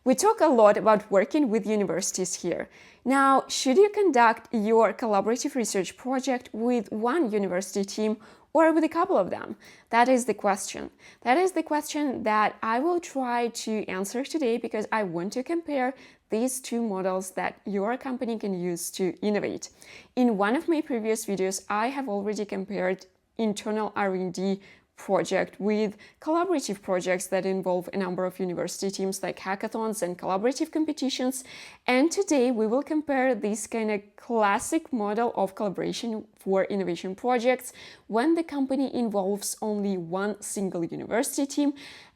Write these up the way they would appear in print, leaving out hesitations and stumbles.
We talk a lot about working with universities here. Now, should you conduct your collaborative research project with one university team or with a couple of them? That is the question. That is the question that I will try to answer today because I want to compare these two models that your company can use to innovate. In one of my previous videos, I have already compared internal R&D project with collaborative projects that involve a number of university teams like hackathons and collaborative competitions. And today we will compare this kind of classic model of collaboration for innovation projects when the company involves only one single university team,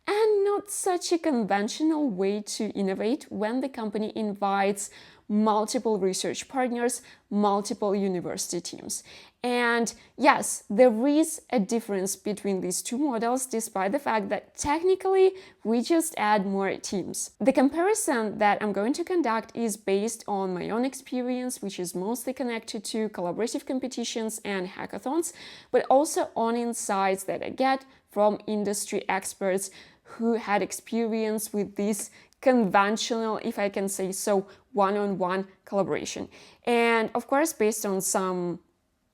and not such a conventional way to innovate when the company invites multiple research partners, multiple university teams. And yes, there is a difference between these two models, despite the fact that technically we just add more teams. The comparison that I'm going to conduct is based on my own experience, which is mostly connected to collaborative competitions and hackathons, but also on insights that I get from industry experts who had experience with this conventional, if I can say so, one-on-one collaboration. And of course, based on some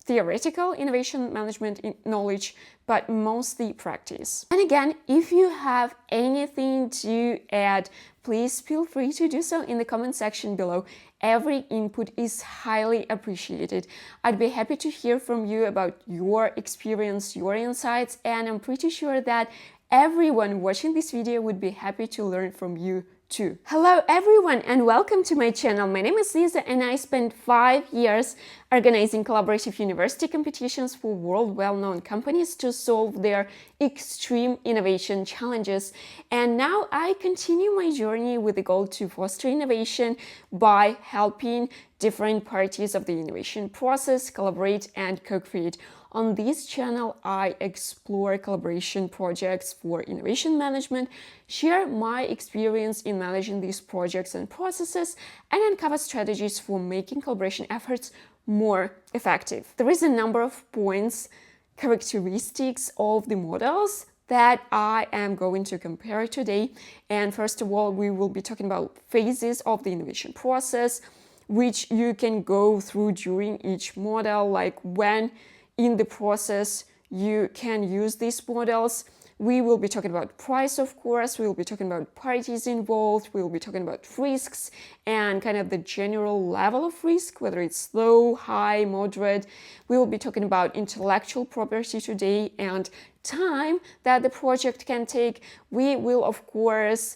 theoretical innovation management knowledge, but mostly practice. And again, if you have anything to add, please feel free to do so in the comment section below. Every input is highly appreciated. I'd be happy to hear from you about your experience, your insights, and I'm pretty sure that everyone watching this video would be happy to learn from you too. Hello everyone and welcome to my channel. My name is Lisa and I spent 5 years organizing collaborative university competitions for world well-known companies to solve their extreme innovation challenges. And now I continue my journey with the goal to foster innovation by helping different parties of the innovation process collaborate and co-create. On this channel, I explore collaboration projects for innovation management, share my experience in managing these projects and processes, and uncover strategies for making collaboration efforts more effective. There is a number of points, characteristics of the models that I am going to compare today. And first of all, we will be talking about phases of the innovation process, which you can go through during each model, like when in the process you can use these models. We will be talking about price, of course, we will be talking about parties involved, we will be talking about risks and kind of the general level of risk, whether it's low, high, moderate. We will be talking about intellectual property today and time that the project can take. We will, of course,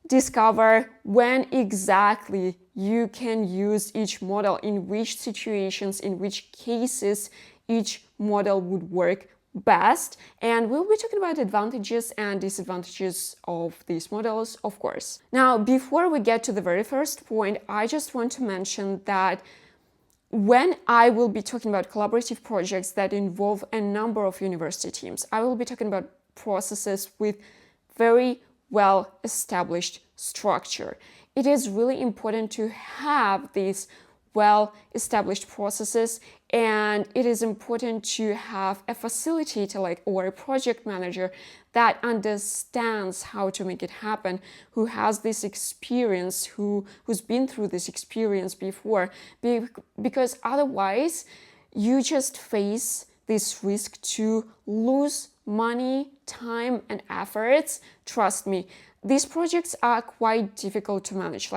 discover when exactly you can use each model, in which situations, in which cases each model would work best, and we'll be talking about advantages and disadvantages of these models, of course. Now, before we get to the very first point, I just want to mention that when I will be talking about collaborative projects that involve a number of university teams, I will be talking about processes with very well-established structure. It is really important to have these well-established processes, and it is important to have a facilitator or a project manager that understands how to make it happen, who has this experience, who's been through this experience before, because otherwise you just face this risk to lose money, time, and efforts. Trust me, these projects are quite difficult to manage.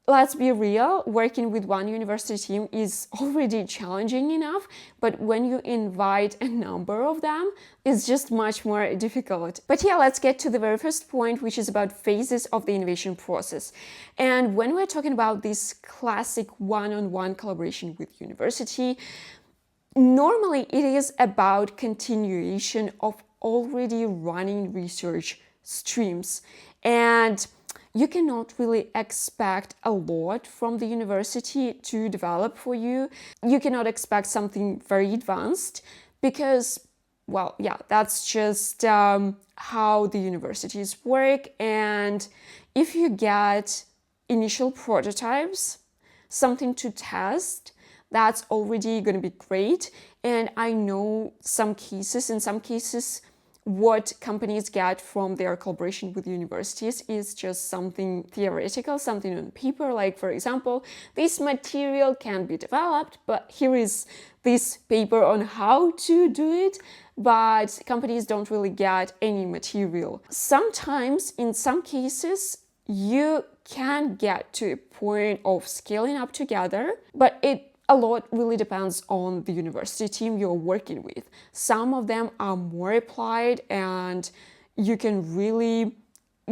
Let's be real, working with one university team is already challenging enough, but when you invite a number of them, it's just much more difficult. But yeah, let's get to the very first point, which is about phases of the innovation process. And when we're talking about this classic one-on-one collaboration with university, normally it is about continuation of already running research streams. And you cannot really expect a lot from the university to develop for you. You cannot expect something very advanced because, well, yeah, that's just how the universities work. And if you get initial prototypes, something to test, that's already going to be great. And I know in some cases, what companies get from their collaboration with universities is just something theoretical, something on paper. Like, for example, this material can be developed, but here is this paper on how to do it, but companies don't really get any material. Sometimes, in some cases, you can get to a point of scaling up together, but a lot really depends on the university team you're working with. Some of them are more applied and you can really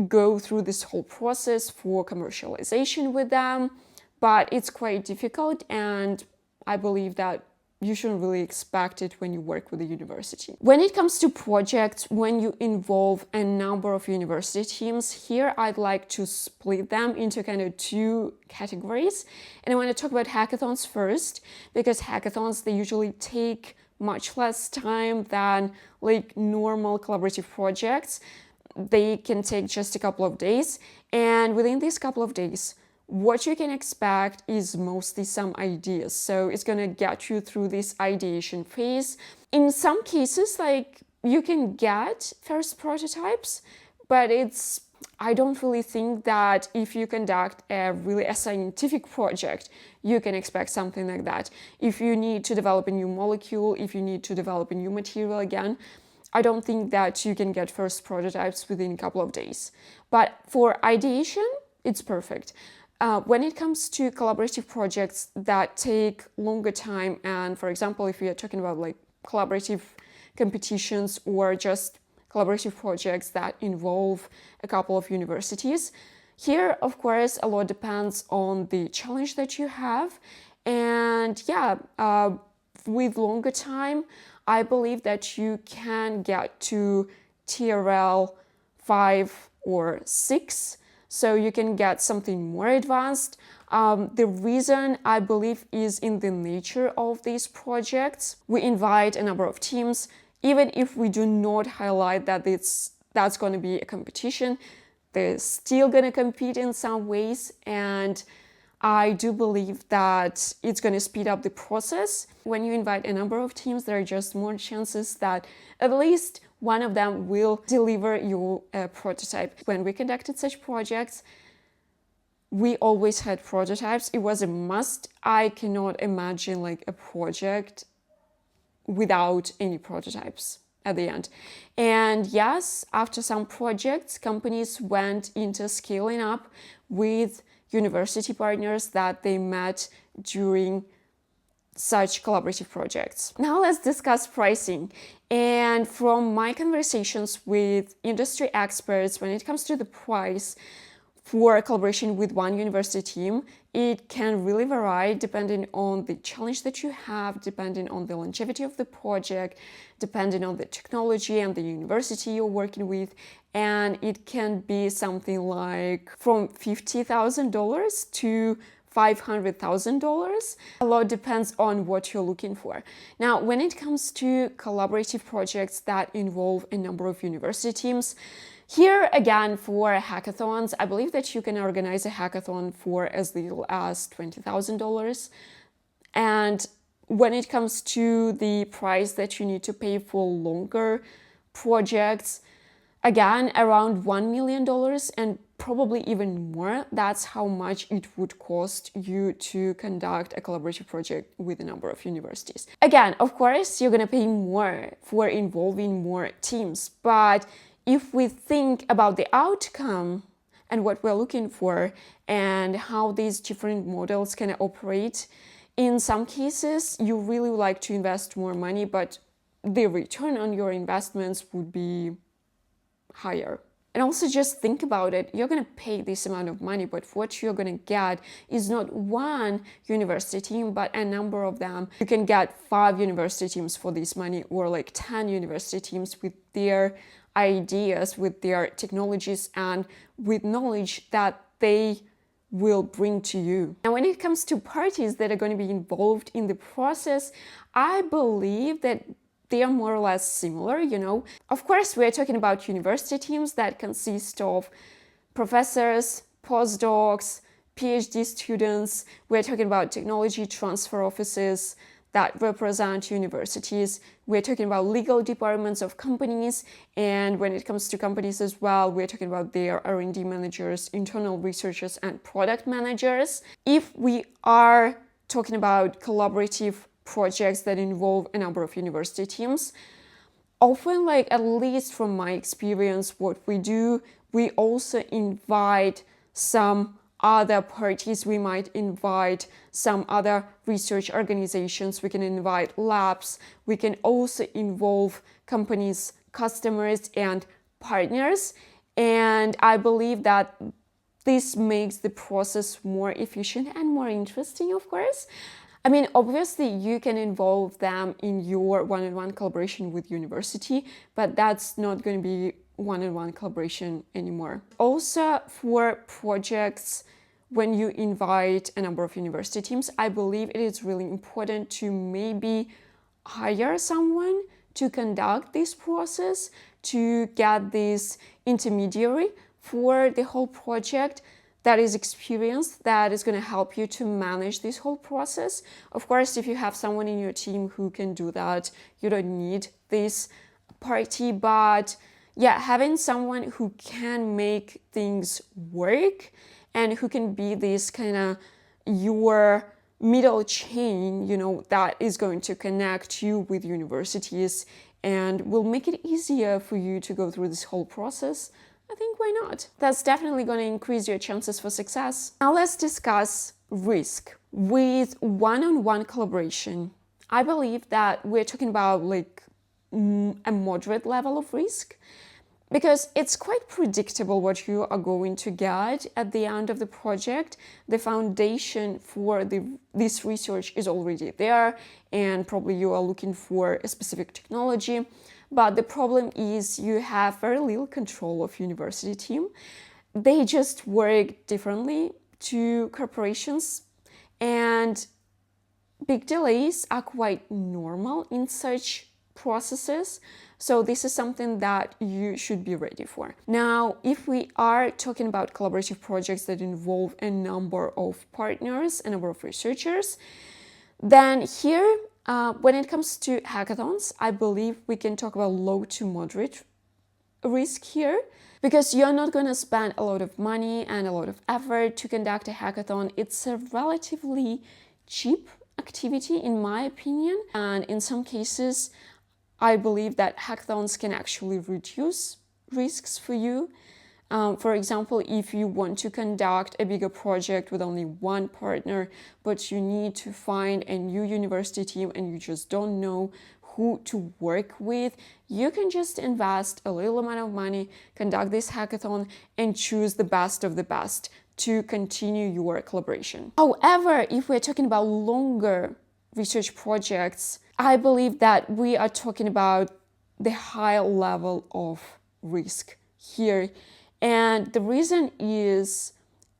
go through this whole process for commercialization with them, but it's quite difficult, and I believe that you shouldn't really expect it when you work with a university. When it comes to projects, when you involve a number of university teams, here I'd like to split them into kind of two categories. And I want to talk about hackathons first, because hackathons, they usually take much less time than like normal collaborative projects. They can take just a couple of days, and within these couple of days, what you can expect is mostly some ideas. So it's gonna get you through this ideation phase. In some cases, like, you can get first prototypes, but I don't really think that if you conduct a scientific project, you can expect something like that. If you need to develop a new molecule, if you need to develop a new material again, I don't think that you can get first prototypes within a couple of days. But for ideation, it's perfect. When it comes to collaborative projects that take longer time, and for example, if we are talking about like collaborative competitions or just collaborative projects that involve a couple of universities, here, of course, a lot depends on the challenge that you have. And with longer time, I believe that you can get to TRL 5 or 6. So you can get something more advanced. The reason, I believe, is in the nature of these projects. We invite a number of teams, even if we do not highlight that that's going to be a competition, they're still going to compete in some ways. And I do believe that it's going to speed up the process. When you invite a number of teams, there are just more chances that at least one of them will deliver your prototype. When we conducted such projects, we always had prototypes. It was a must. I cannot imagine like a project without any prototypes at the end. And yes, after some projects, companies went into scaling up with university partners that they met during such collaborative projects. Now let's discuss pricing. And from my conversations with industry experts, when it comes to the price for collaboration with one university team, it can really vary depending on the challenge that you have, depending on the longevity of the project, depending on the technology and the university you're working with. And it can be something like from $50,000 to $500,000. A lot depends on what you're looking for. Now, when it comes to collaborative projects that involve a number of university teams, here again, for hackathons, I believe that you can organize a hackathon for as little as $20,000. And when it comes to the price that you need to pay for longer projects, again, around $1 million and probably even more. That's how much it would cost you to conduct a collaborative project with a number of universities. Again, of course, you're going to pay more for involving more teams. But if we think about the outcome and what we're looking for and how these different models can operate, in some cases, you really would like to invest more money, but the return on your investments would be higher. And also just think about it, you're going to pay this amount of money, but what you're going to get is not one university team, but a number of them. You can get 5 university teams for this money, or like 10 university teams with their ideas, with their technologies, and with knowledge that they will bring to you. And when it comes to parties that are going to be involved in the process, I believe that they are more or less similar, Of course, we're talking about university teams that consist of professors, postdocs, PhD students. We're talking about technology transfer offices that represent universities. We're talking about legal departments of companies, and when it comes to companies as well, we're talking about their R&D managers, internal researchers, and product managers. If we are talking about collaborative projects that involve a number of university teams, often, like at least from my experience, what we do, we also invite some other parties. We might invite some other research organizations. We can invite labs. We can also involve companies, customers, and partners. And I believe that this makes the process more efficient and more interesting, of course. I mean, obviously, you can involve them in your one-on-one collaboration with university, but that's not going to be one-on-one collaboration anymore. Also, for projects, when you invite a number of university teams, I believe it is really important to maybe hire someone to conduct this process, to get this intermediary for the whole project that is experienced, that is going to help you to manage this whole process. Of course, if you have someone in your team who can do that, you don't need this party, but yeah, having someone who can make things work and who can be this kind of your middle chain, that is going to connect you with universities and will make it easier for you to go through this whole process, I think why not? That's definitely going to increase your chances for success. Now let's discuss risk. With one-on-one collaboration, I believe that we're talking about like a moderate level of risk, because it's quite predictable what you are going to get at the end of the project. The foundation for this research is already there, and probably you are looking for a specific technology. But the problem is you have very little control of university team. They just work differently to corporations, and big delays are quite normal in such processes. So this is something that you should be ready for. Now, if we are talking about collaborative projects that involve a number of partners, a number of researchers, then here, when it comes to hackathons, I believe we can talk about low to moderate risk here, because you're not going to spend a lot of money and a lot of effort to conduct a hackathon. It's a relatively cheap activity, in my opinion, and in some cases, I believe that hackathons can actually reduce risks for you. For example, if you want to conduct a bigger project with only one partner, but you need to find a new university team and you just don't know who to work with, you can just invest a little amount of money, conduct this hackathon, and choose the best of the best to continue your collaboration. However, if we're talking about longer research projects, I believe that we are talking about the high level of risk here. And the reason is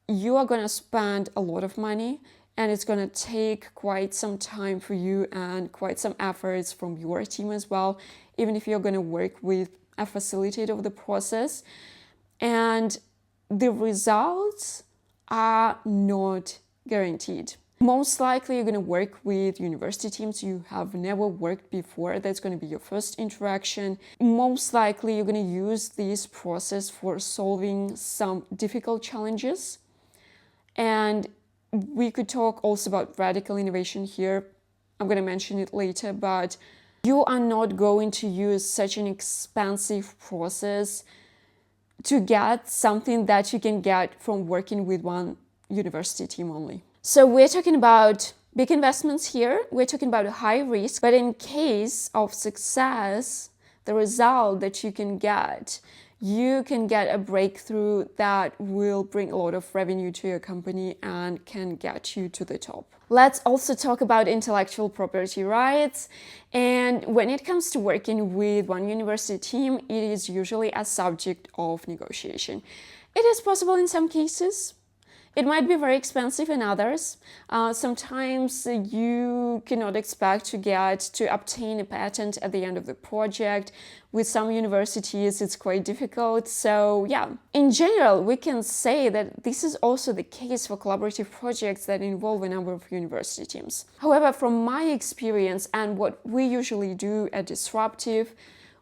you are going to spend a lot of money, and it's going to take quite some time for you and quite some efforts from your team as well, even if you're going to work with a facilitator of the process. And the results are not guaranteed. Most likely you're going to work with university teams you have never worked before. That's going to be your first interaction. Most likely you're going to use this process for solving some difficult challenges. And we could talk also about radical innovation here. I'm going to mention it later, but you are not going to use such an expensive process to get something that you can get from working with one university team only. So we're talking about big investments here. We're talking about a high risk, but in case of success, the result that you can get a breakthrough that will bring a lot of revenue to your company and can get you to the top. Let's also talk about intellectual property rights. And when it comes to working with one university team, it is usually a subject of negotiation. It is possible in some cases. It might be very expensive in others. Sometimes you cannot expect to obtain a patent at the end of the project. With some universities, it's quite difficult. So yeah, in general, we can say that this is also the case for collaborative projects that involve a number of university teams. However, from my experience and what we usually do at Disruptive,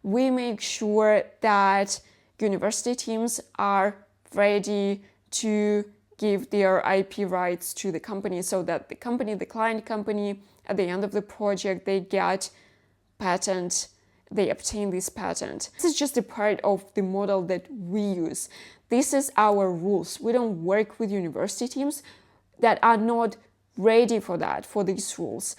we make sure that university teams are ready to give their IP rights to the company so that the company, the client company, at the end of the project, they get patent, they obtain this patent. This is just a part of the model that we use. This is our rules. We don't work with university teams that are not ready for that, for these rules.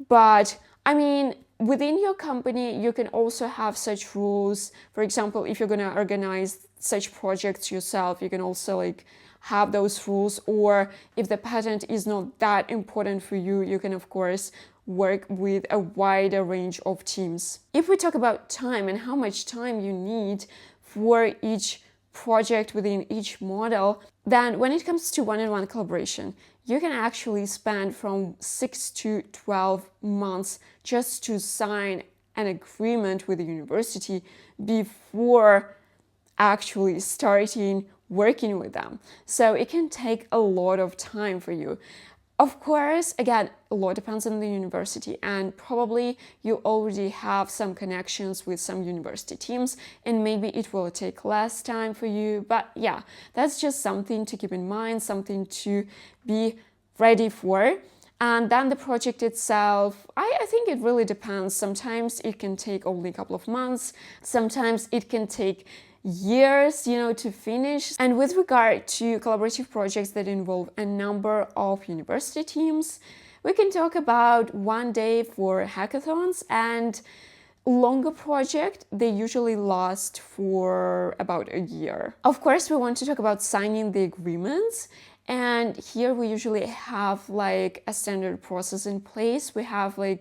But I mean, within your company, you can also have such rules. For example, if you're going to organize such projects yourself, you can also have those rules. Or if the patent is not that important for you, you can of course work with a wider range of teams. If we talk about time and how much time you need for each project within each model, then when it comes to one-on-one collaboration, you can actually spend from 6 to 12 months just to sign an agreement with the university before actually starting working with them. So it can take a lot of time for you. Of course, again, a lot depends on the university, and probably you already have some connections with some university teams, and maybe it will take less time for you. But yeah, that's just something to keep in mind, something to be ready for. And then the project itself, I think it really depends. Sometimes it can take only a couple of months. Sometimes it can take years, to finish. And with regard to collaborative projects that involve a number of university teams, we can talk about one day for hackathons, and longer project, they usually last for about a year. Of course, we want to talk about signing the agreements. And here we usually have a standard process in place. We have a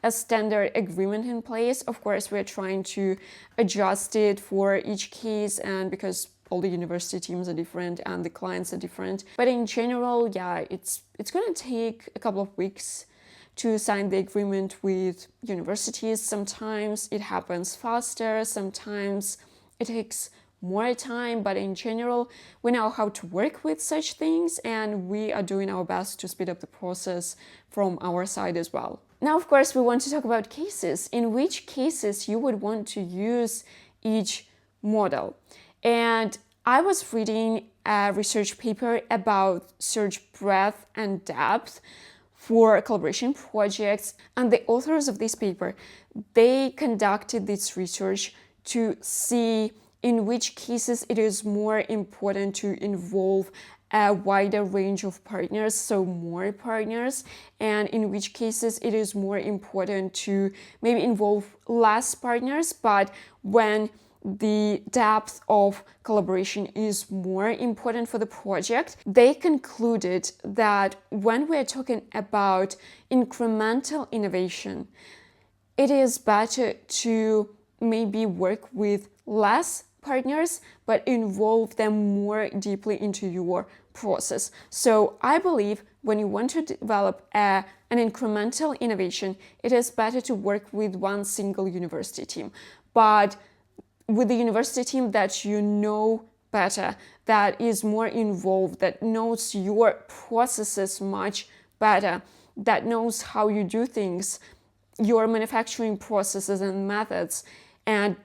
standard agreement in place. Of course, we're trying to adjust it for each case, and because all the university teams are different and the clients are different. But in general, yeah, it's going to take a couple of weeks to sign the agreement with universities. Sometimes it happens faster, sometimes it takes more time, but in general, we know how to work with such things, and we are doing our best to speed up the process from our side as well. Now, of course, we want to talk about cases. In which cases you would want to use each model. And I was reading a research paper about search breadth and depth for collaboration projects, and the authors of this paper, they conducted this research to see in which cases it is more important to involve a wider range of partners, so more partners, and in which cases it is more important to maybe involve less partners, but when the depth of collaboration is more important for the project. They concluded that when we're talking about incremental innovation, it is better to maybe work with less partners, but involve them more deeply into your process. So I believe when you want to develop an incremental innovation, it is better to work with one single university team. But with the university team that you know better, that is more involved, that knows your processes much better, that knows how you do things, your manufacturing processes and methods, and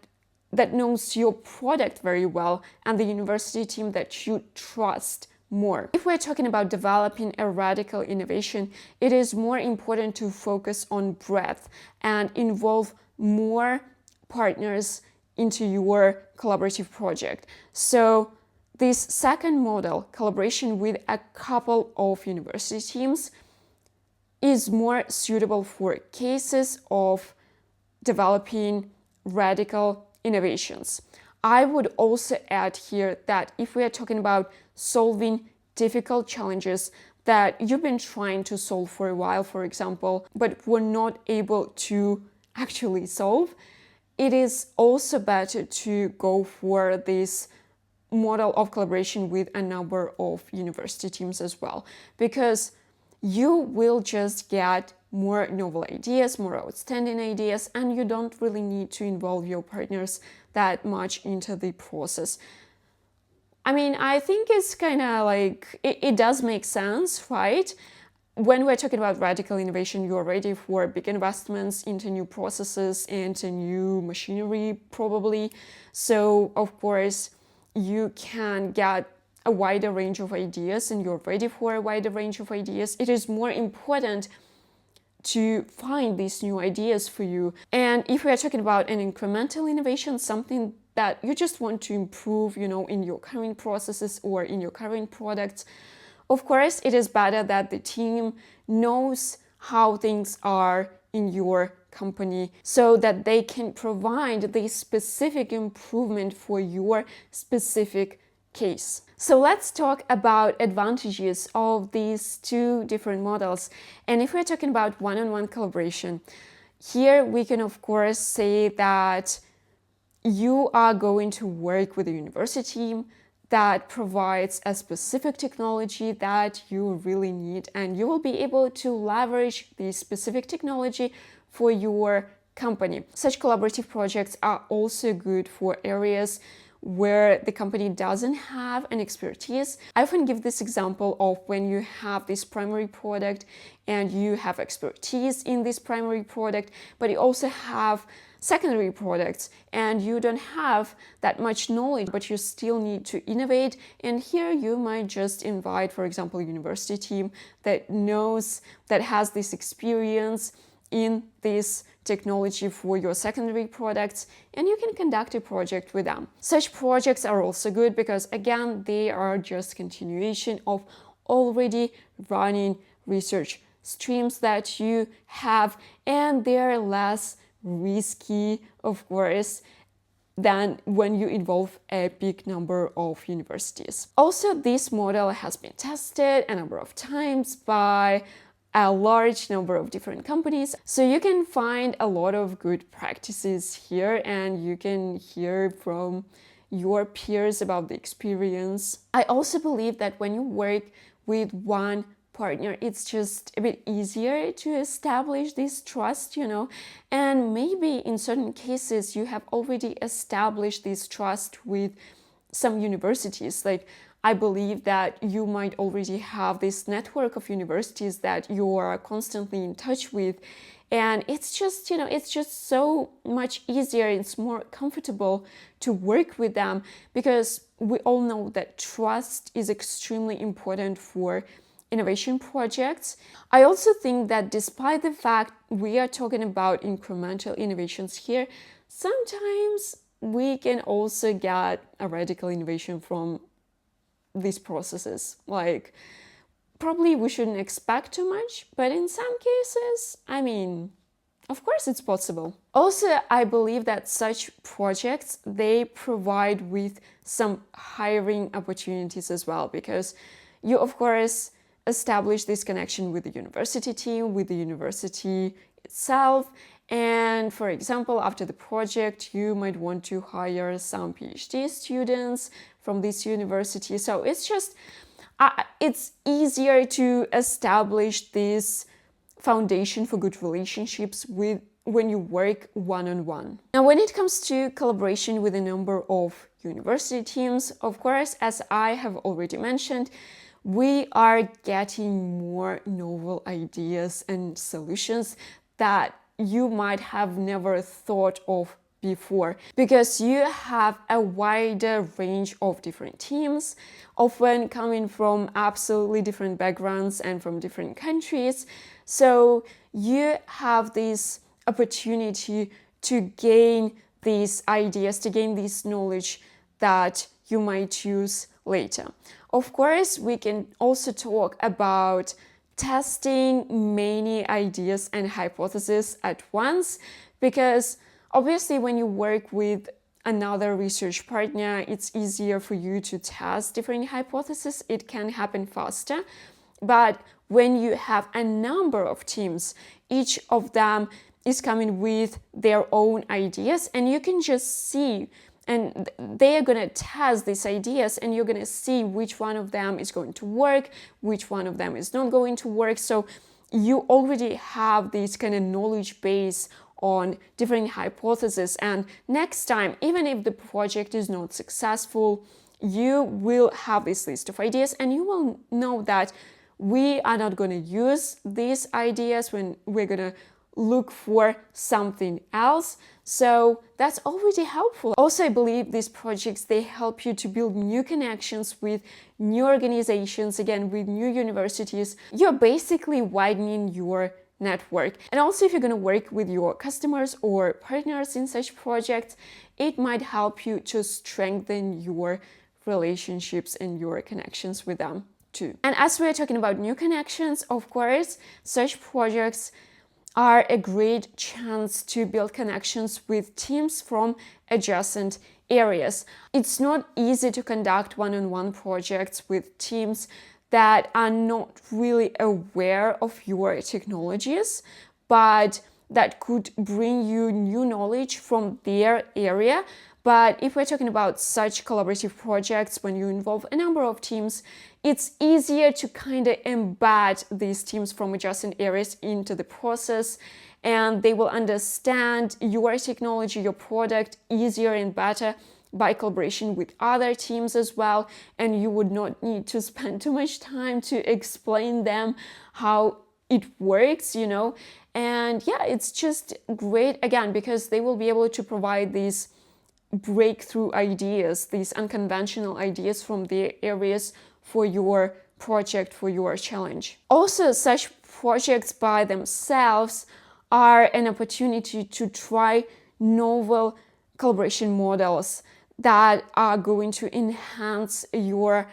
that knows your product very well, and the university team that you trust more. If we're talking about developing a radical innovation, it is more important to focus on breadth and involve more partners into your collaborative project. So this second model, collaboration with a couple of university teams, is more suitable for cases of developing radical innovations. I would also add here that if we are talking about solving difficult challenges that you've been trying to solve for a while, for example, but were not able to actually solve, it is also better to go for this model of collaboration with a number of university teams as well, because you will just get more novel ideas, more outstanding ideas, and you don't really need to involve your partners that much into the process. I mean, I think it's kind of like, it does make sense, right? When we're talking about radical innovation, you're ready for big investments into new processes and into new machinery, probably. So, of course, you can get a wider range of ideas and you're ready for a wider range of ideas. It is more important to find these new ideas for you. And if we are talking about an incremental innovation, something that you just want to improve, in your current processes or in your current products, of course, it is better that the team knows how things are in your company so that they can provide the specific improvement for your specific case. So let's talk about advantages of these two different models. And if we're talking about one-on-one collaboration, here we can of course say that you are going to work with a university team that provides a specific technology that you really need, and you will be able to leverage this specific technology for your company. Such collaborative projects are also good for areas where the company doesn't have an expertise. I often give this example of when you have this primary product and you have expertise in this primary product, but you also have secondary products and you don't have that much knowledge, but you still need to innovate. And here you might just invite, for example, a university team that has this experience in this technology for your secondary products, and you can conduct a project with them. Such projects are also good because, again, they are just continuation of already running research streams that you have, and they're less risky, of course, than when you involve a big number of universities. Also, this model has been tested a number of times by a large number of different companies. So you can find a lot of good practices here and you can hear from your peers about the experience. I also believe that when you work with one partner, it's just a bit easier to establish this trust, and maybe in certain cases you have already established this trust with some universities. Like, I believe that you might already have this network of universities that you are constantly in touch with, and it's just so much easier, it's more comfortable to work with them, because we all know that trust is extremely important for innovation projects. I also think that despite the fact we are talking about incremental innovations here, sometimes we can also get a radical innovation from these processes. Like, probably we shouldn't expect too much, but in some cases, of course it's possible. Also, I believe that such projects, they provide with some hiring opportunities as well, because you, of course, establish this connection with the university team, with the university itself. And for example, after the project, you might want to hire some PhD students from this university. So it's easier to establish this foundation for good relationships when you work one-on-one. Now, when it comes to collaboration with a number of university teams, of course, as I have already mentioned, we are getting more novel ideas and solutions that you might have never thought of before, because you have a wider range of different teams, often coming from absolutely different backgrounds and from different countries. So you have this opportunity to gain these ideas, to gain this knowledge that you might use later. Of course, we can also talk about testing many ideas and hypotheses at once, because obviously when you work with another research partner, it's easier for you to test different hypotheses. It can happen faster. But when you have a number of teams, each of them is coming with their own ideas, and you can just see and they are going to test these ideas, and you're going to see which one of them is going to work, which one of them is not going to work. So you already have this kind of knowledge base on different hypotheses, and next time, even if the project is not successful, you will have this list of ideas, and you will know that we are not going to use these ideas when we're going to look for something else. So that's already helpful. Also, I believe these projects, they help you to build new connections with new organizations, again, with new universities. You're basically widening your network. And also, if you're going to work with your customers or partners in such projects, it might help you to strengthen your relationships and your connections with them too. And as we're talking about new connections, of course, such projects are a great chance to build connections with teams from adjacent areas. It's not easy to conduct one-on-one projects with teams that are not really aware of your technologies, but that could bring you new knowledge from their area. But if we're talking about such collaborative projects, when you involve a number of teams, it's easier to kind of embed these teams from adjacent areas into the process, and they will understand your technology, your product easier and better by collaboration with other teams as well. And you would not need to spend too much time to explain them how it works, And yeah, it's just great, again, because they will be able to provide these breakthrough ideas, these unconventional ideas from their areas for your project, for your challenge. Also, such projects by themselves are an opportunity to try novel collaboration models that are going to enhance your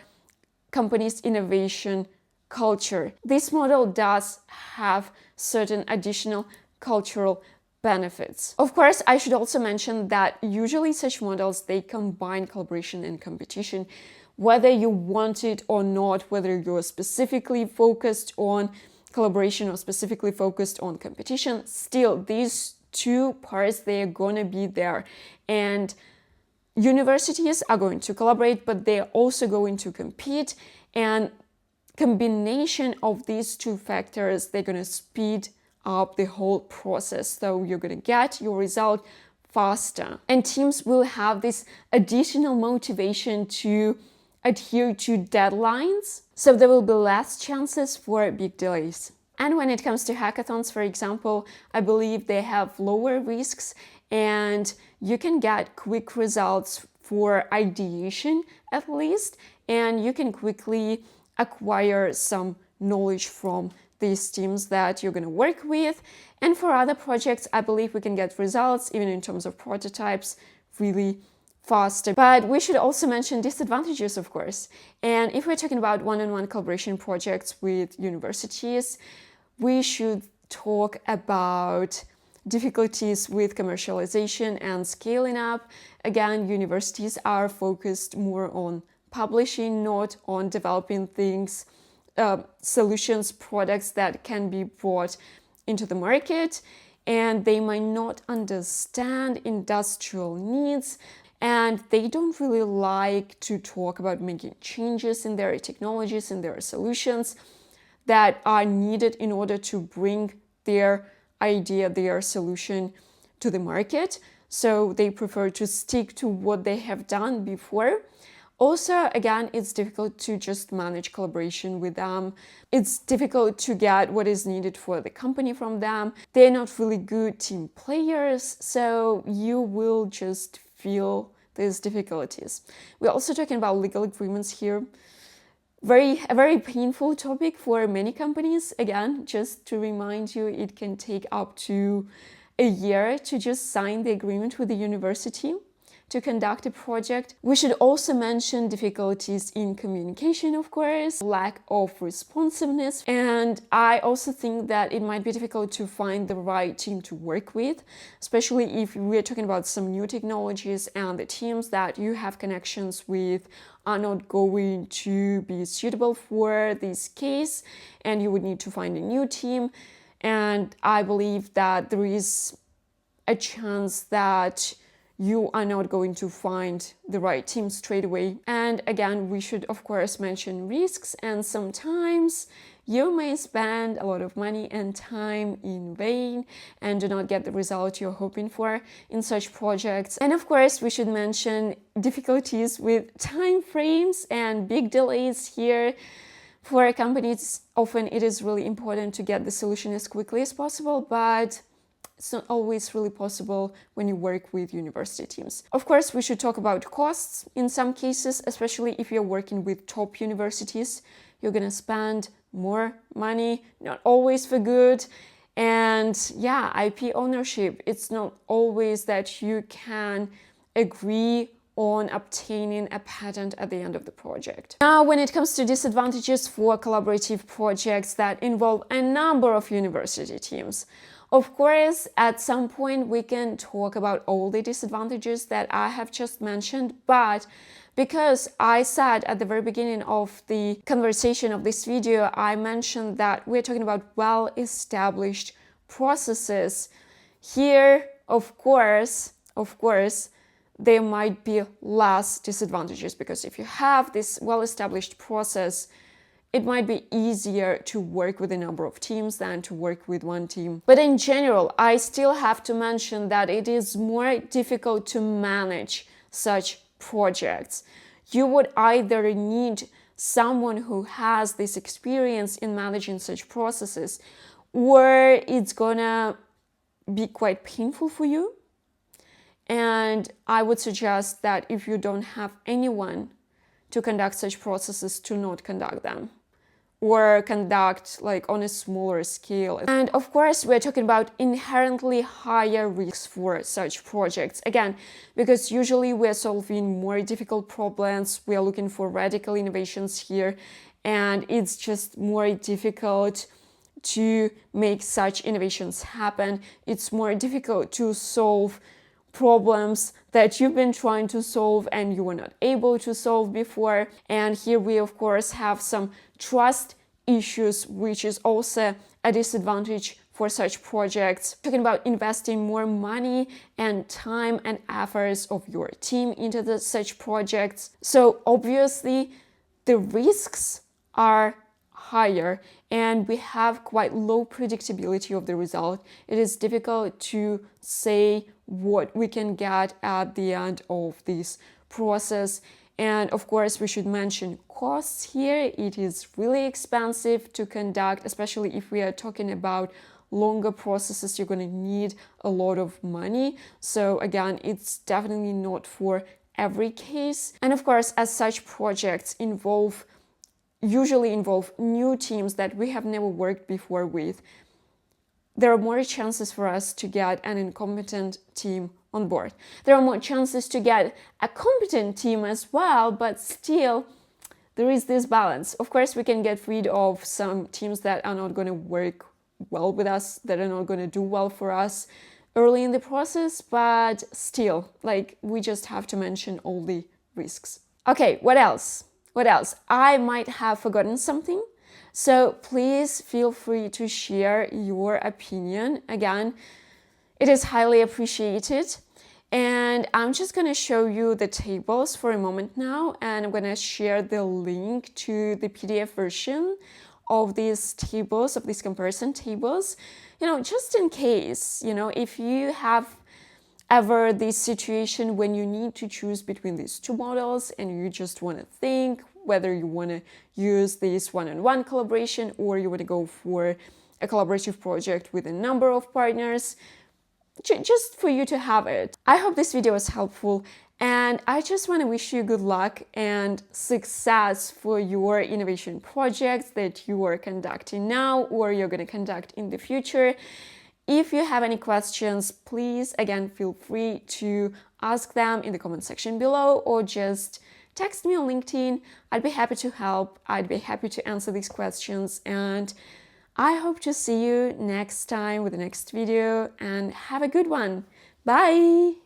company's innovation culture. This model does have certain additional cultural benefits. Of course, I should also mention that usually such models, they combine collaboration and competition, whether you want it or not, whether you're specifically focused on collaboration or specifically focused on competition. Still, these two parts, they're gonna be there. And universities are going to collaborate, but they're also going to compete. And combination of these two factors, they're gonna speed up the whole process. So you're going to get your result faster. And teams will have this additional motivation to adhere to deadlines. So there will be less chances for big delays. And when it comes to hackathons, for example, I believe they have lower risks, and you can get quick results for ideation at least, and you can quickly acquire some knowledge from these teams that you're going to work with. And for other projects, I believe we can get results, even in terms of prototypes, really faster. But we should also mention disadvantages, of course. And if we're talking about one-on-one collaboration projects with universities, we should talk about difficulties with commercialization and scaling up. Again, universities are focused more on publishing, not on developing things, solutions, products that can be brought into the market, and they might not understand industrial needs, and they don't really like to talk about making changes in their technologies, in their solutions that are needed in order to bring their idea, their solution to the market. So they prefer to stick to what they have done before. Also, again, it's difficult to just manage collaboration with them. It's difficult to get what is needed for the company from them. They're not really good team players, so you will just feel these difficulties. We're also talking about legal agreements here. A very painful topic for many companies. Again, just to remind you, it can take up to a year to just sign the agreement with the university to conduct a project. We should also mention difficulties in communication, of course, lack of responsiveness. And I also think that it might be difficult to find the right team to work with, especially if we're talking about some new technologies and the teams that you have connections with are not going to be suitable for this case, and you would need to find a new team. And I believe that there is a chance that you are not going to find the right team straight away. And again, we should of course mention risks, and sometimes you may spend a lot of money and time in vain and do not get the result you're hoping for in such projects. And of course, we should mention difficulties with time frames and big delays here. For companies, often it is really important to get the solution as quickly as possible, but it's not always really possible when you work with university teams. Of course, we should talk about costs. In some cases, especially if you're working with top universities, you're gonna spend more money, not always for good. And yeah, IP ownership, it's not always that you can agree on obtaining a patent at the end of the project. Now, when it comes to disadvantages for collaborative projects that involve a number of university teams, of course, at some point we can talk about all the disadvantages that I have just mentioned, but because I said at the very beginning of the conversation of this video, I mentioned that we're talking about well-established processes. Here, of course, there might be less disadvantages, because if you have this well-established process, it might be easier to work with a number of teams than to work with one team. But in general, I still have to mention that it is more difficult to manage such projects. You would either need someone who has this experience in managing such processes, or it's gonna be quite painful for you. And I would suggest that if you don't have anyone to conduct such processes, to not conduct them, or conduct like on a smaller scale. And of course, we're talking about inherently higher risks for such projects. Again, because usually we're solving more difficult problems, we are looking for radical innovations here, and it's just more difficult to make such innovations happen. It's more difficult to solve problems that you've been trying to solve and you were not able to solve before. And here we of course have some trust issues, which is also a disadvantage for such projects. Talking about investing more money and time and efforts of your team into such projects. So obviously the risks are higher and we have quite low predictability of the result. It is difficult to say what we can get at the end of this process. And of course, we should mention costs here. It is really expensive to conduct, especially if we are talking about longer processes. You're going to need a lot of money. So again, it's definitely not for every case. And of course, as such projects usually involve new teams that we have never worked before with, there are more chances for us to get an incompetent team on board. There are more chances to get a competent team as well, but still there is this balance. Of course, we can get rid of some teams that are not going to work well with us, that are not going to do well for us early in the process, but still, like, we just have to mention all the risks. Okay, what else? What else? I might have forgotten something. So please feel free to share your opinion. Again, it is highly appreciated. And I'm just going to show you the tables for a moment now, and I'm going to share the link to the PDF version of these tables, of these comparison tables, just in case, if you have ever this situation when you need to choose between these two models and you just want to think whether you want to use this one-on-one collaboration or you want to go for a collaborative project with a number of partners, just for you to have it. I hope this video was helpful, and I just want to wish you good luck and success for your innovation projects that you are conducting now or you're going to conduct in the future. If you have any questions, please, again, feel free to ask them in the comment section below or just text me on LinkedIn. I'd be happy to help. I'd be happy to answer these questions, and I hope to see you next time with the next video, and have a good one. Bye!